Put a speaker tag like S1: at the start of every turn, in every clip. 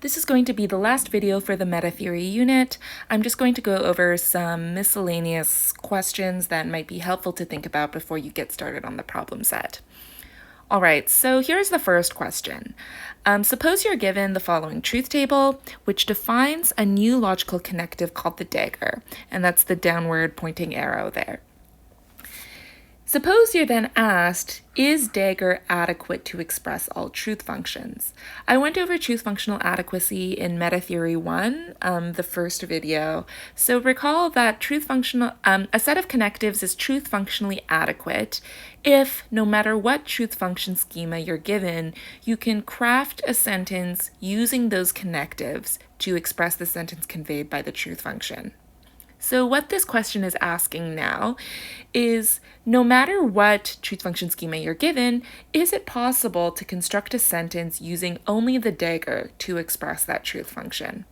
S1: This is going to be the last video for the Metatheory unit. I'm just going to go over some miscellaneous questions that might be helpful to think about before you get started on the problem set. All right, so here's the first question. Suppose you're given the following truth table, which defines a new logical connective called the dagger, and that's the downward pointing arrow there. Suppose you're then asked, is dagger adequate to express all truth functions? I went over truth functional adequacy in Metatheory 1, the first video. So recall that a set of connectives is truth functionally adequate if, no matter what truth function schema you're given, you can craft a sentence using those connectives to express the sentence conveyed by the truth function. So what this question is asking now is, no matter what truth function schema you're given, is it possible to construct a sentence using only the dagger to express that truth function?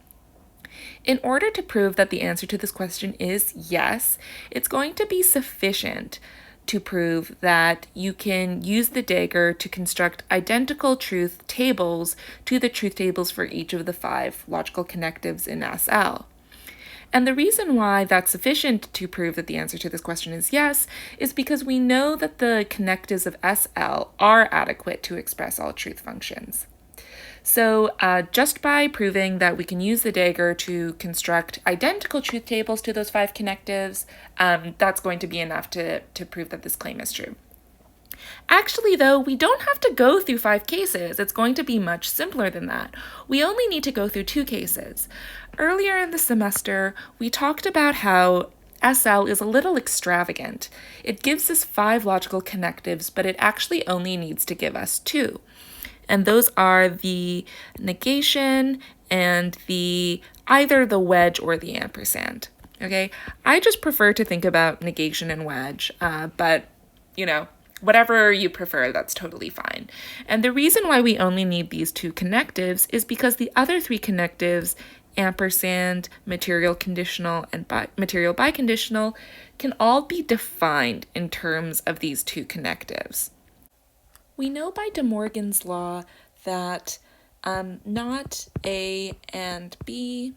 S1: In order to prove that the answer to this question is yes, it's going to be sufficient to prove that you can use the dagger to construct identical truth tables to the truth tables for each of the 5 logical connectives in SL. And the reason why that's sufficient to prove that the answer to this question is yes is because we know that the connectives of SL are adequate to express all truth functions. So just by proving that we can use the dagger to construct identical truth tables to those 5 connectives, that's going to be enough to prove that this claim is true. Actually, though, we don't have to go through 5 cases. It's going to be much simpler than that. We only need to go through 2 cases. Earlier in the semester, we talked about how SL is a little extravagant. It gives us 5 logical connectives, but it actually only needs to give us 2. And those are the negation and either the wedge or the ampersand. Okay, I just prefer to think about negation and wedge, but whatever you prefer, that's totally fine. And the reason why we only need these 2 connectives is because the other 3 connectives, ampersand, material conditional, and material biconditional, can all be defined in terms of these 2 connectives. We know by De Morgan's law that not A and B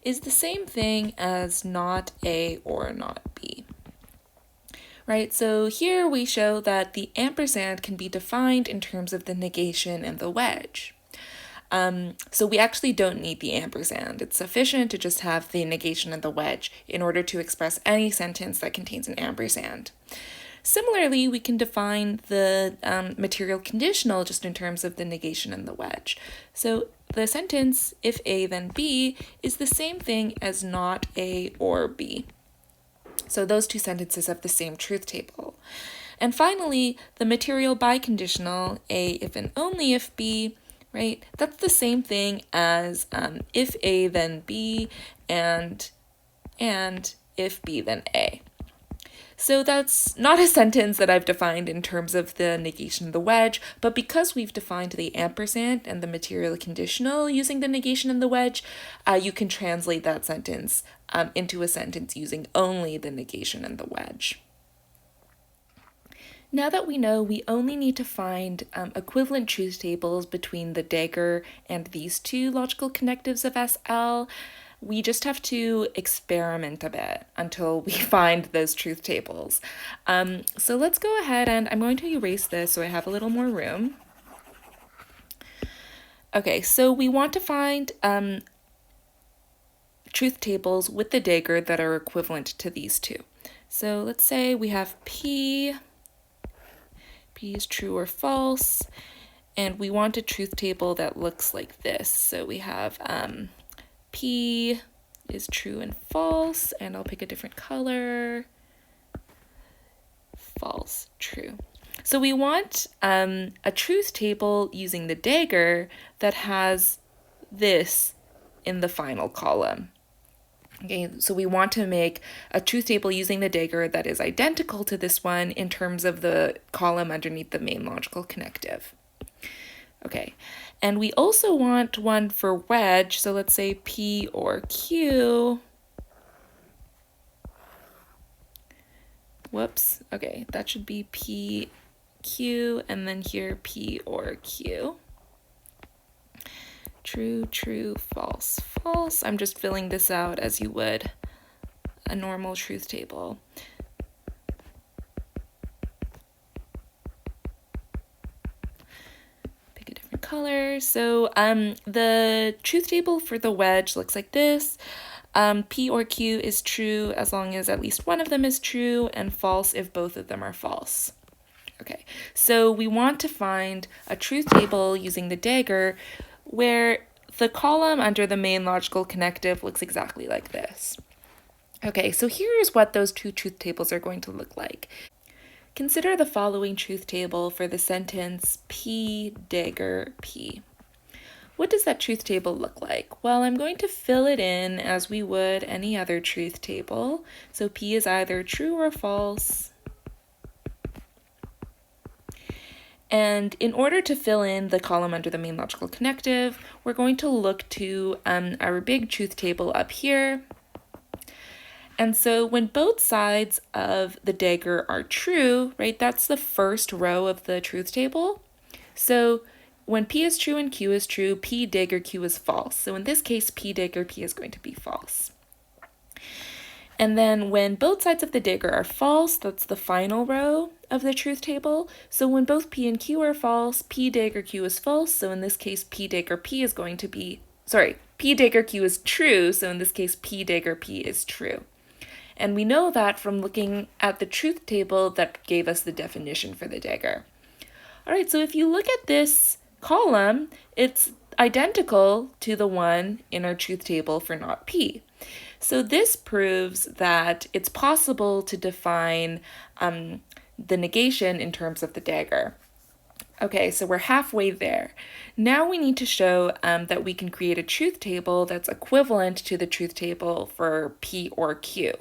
S1: is the same thing as not A or not B. Right, so here we show that the ampersand can be defined in terms of the negation and the wedge. So we actually don't need the ampersand. It's sufficient to just have the negation and the wedge in order to express any sentence that contains an ampersand. Similarly, we can define the material conditional just in terms of the negation and the wedge. So the sentence, if A then B, is the same thing as not A or B. So those 2 sentences have the same truth table. And finally, the material biconditional, A if and only if B, right? That's the same thing as if A then B and if B then A. So that's not a sentence that I've defined in terms of the negation of the wedge, but because we've defined the ampersand and the material conditional using the negation and the wedge, you can translate that sentence into a sentence using only the negation and the wedge. Now that we know we only need to find equivalent truth tables between the dagger and these 2 logical connectives of SL, we just have to experiment a bit until we find those truth tables. So let's go ahead and I'm going to erase this so I have a little more room. Okay, so we want to find truth tables with the dagger that are equivalent to these 2. So let's say we have P is true or false, and we want a truth table that looks like this. So we have P is true and false, and I'll pick a different color. False, true. So we want a truth table using the dagger that has this in the final column. Okay, so we want to make a truth table using the dagger that is identical to this one in terms of the column underneath the main logical connective. Okay, and we also want one for wedge, so let's say P or Q. Whoops, okay, that should be P, Q, and then here P or Q. true, true, false, false. I'm just filling this out as you would a normal truth table. Pick a different color. So the truth table for the wedge looks like this. P or Q is true as long as at least one of them is true, and false if both of them are false. Okay, so we want to find a truth table using the dagger where the column under the main logical connective looks exactly like this. Okay, so here's what those two truth tables are going to look like. Consider the following truth table for the sentence P dagger P. What does that truth table look like? Well, I'm going to fill it in as we would any other truth table. So P is either true or false. And in order to fill in the column under the main logical connective, we're going to look to our big truth table up here. And so when both sides of the dagger are true, right, that's the first row of the truth table. So when P is true and Q is true, P dagger Q is false. So in this case, P dagger P is going to be false. And then when both sides of the dagger are false, that's the final row of the truth table. So when both P and Q are false, P dagger Q is false. So in this case, P dagger P is going to be, P dagger Q is true. So in this case, P dagger P is true. And we know that from looking at the truth table that gave us the definition for the dagger. All right, so if you look at this column, it's identical to the one in our truth table for not P. So this proves that it's possible to define the negation in terms of the dagger. Okay, so we're halfway there. Now we need to show that we can create a truth table that's equivalent to the truth table for P or Q.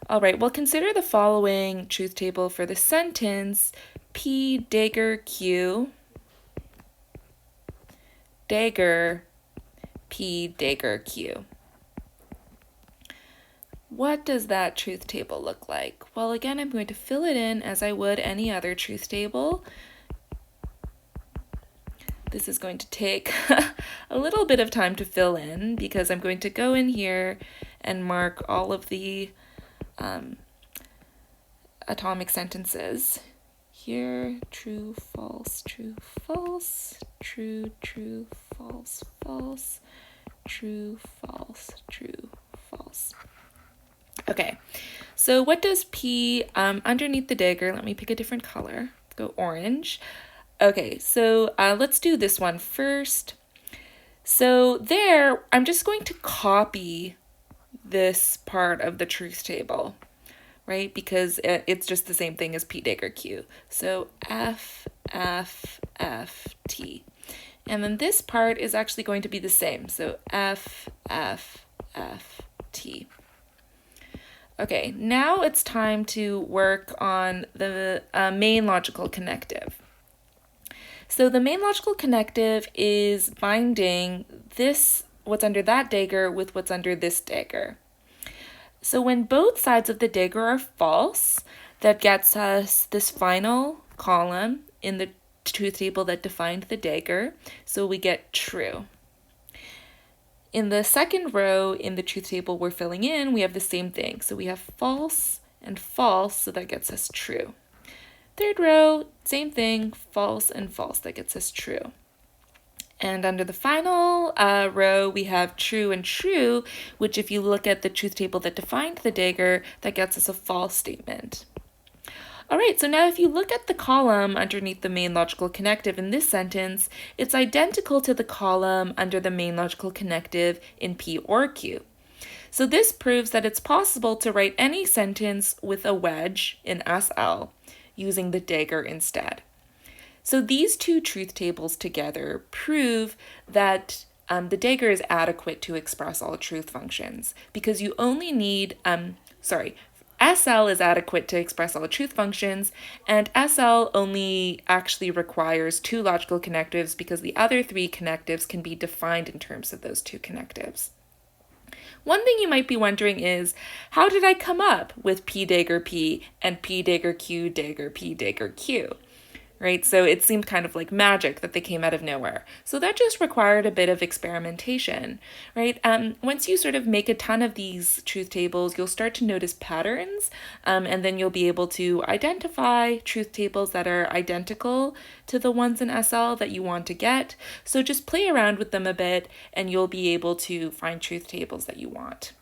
S1: All right, well, consider the following truth table for the sentence P dagger Q dagger P dagger Q. What does that truth table look like? Well, again, I'm going to fill it in as I would any other truth table. This is going to take a little bit of time to fill in because I'm going to go in here and mark all of the atomic sentences. Here, true, false, true, false, true, true, false, false, true, false, true, false. Okay, so what does P underneath the dagger? Let me pick a different color. Go orange. Okay, so let's do this one first. So there, I'm just going to copy this part of the truth table, right? Because it's just the same thing as P dagger Q. So F, F, F, T. And then this part is actually going to be the same. So F, F, F, T. Okay, now it's time to work on the main logical connective. So the main logical connective is binding this, what's under that dagger, with what's under this dagger. So when both sides of the dagger are false, that gets us this final column in the truth table that defined the dagger. So we get true. In the second row in the truth table we're filling in, we have the same thing. So we have false and false, so that gets us true. Third row, same thing, false and false, that gets us true. And under the final row, we have true and true, which if you look at the truth table that defined the dagger, that gets us a false statement. All right, so now if you look at the column underneath the main logical connective in this sentence, it's identical to the column under the main logical connective in P or Q. So this proves that it's possible to write any sentence with a wedge in SL using the dagger instead. So these two truth tables together prove that the dagger is adequate to express all truth functions because you only need, SL is adequate to express all truth functions, and SL only actually requires two logical connectives because the other three connectives can be defined in terms of those two connectives. One thing you might be wondering is, how did I come up with P dagger P and P dagger Q dagger P dagger Q? right? So it seemed kind of like magic that they came out of nowhere. So that just required a bit of experimentation, right? Once you sort of make a ton of these truth tables, you'll start to notice patterns, and then you'll be able to identify truth tables that are identical to the ones in SL that you want to get. So just play around with them a bit, and you'll be able to find truth tables that you want.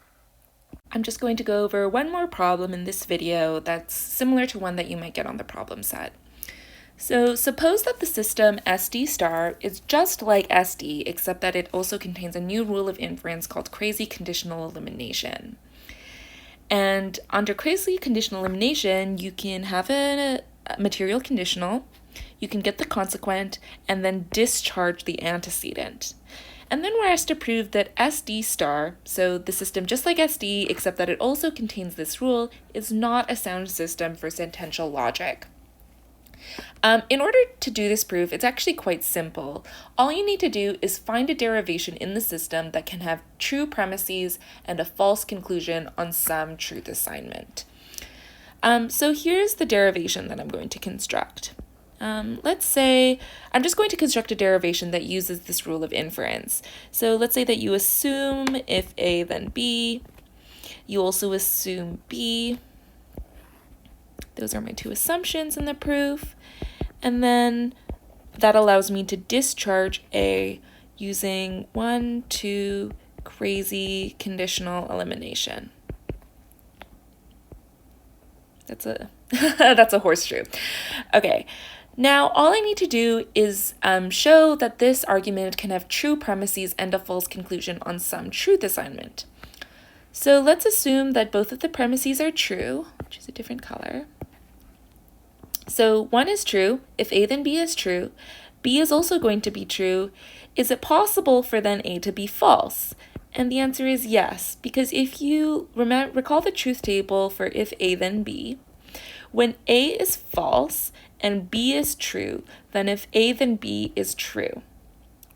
S1: I'm just going to go over one more problem in this video that's similar to one that you might get on the problem set. So suppose that the system SD star is just like SD, except that it also contains a new rule of inference called crazy conditional elimination. And under crazy conditional elimination, you can have a material conditional, you can get the consequent, and then discharge the antecedent. And then we're asked to prove that SD star, so the system just like SD, except that it also contains this rule, is not a sound system for sentential logic. In order to do this proof, it's actually quite simple. All you need to do is find a derivation in the system that can have true premises and a false conclusion on some truth assignment. So here's the derivation that I'm going to construct. Let's say I'm just going to construct a derivation that uses this rule of inference. So let's say that you assume if A then B, you also assume B. Those are my two assumptions in the proof. And then that allows me to discharge A using 1, 2, crazy conditional elimination. That's a horseshoe. Okay, now all I need to do is show that this argument can have true premises and a false conclusion on some truth assignment. So let's assume that both of the premises are true, which is a different color. So 1 is true. If A then B is true, B is also going to be true. Is it possible for then A to be false? And the answer is yes, because if you recall the truth table for if A then B, when A is false and B is true, then if A then B is true,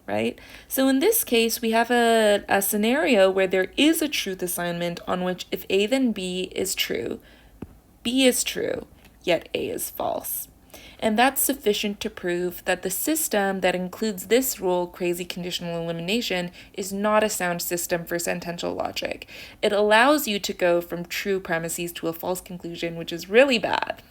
S1: right? So in this case, we have a scenario where there is a truth assignment on which if A then B is true, B is true, yet A is false. And that's sufficient to prove that the system that includes this rule, crazy conditional elimination, is not a sound system for sentential logic. It allows you to go from true premises to a false conclusion, which is really bad.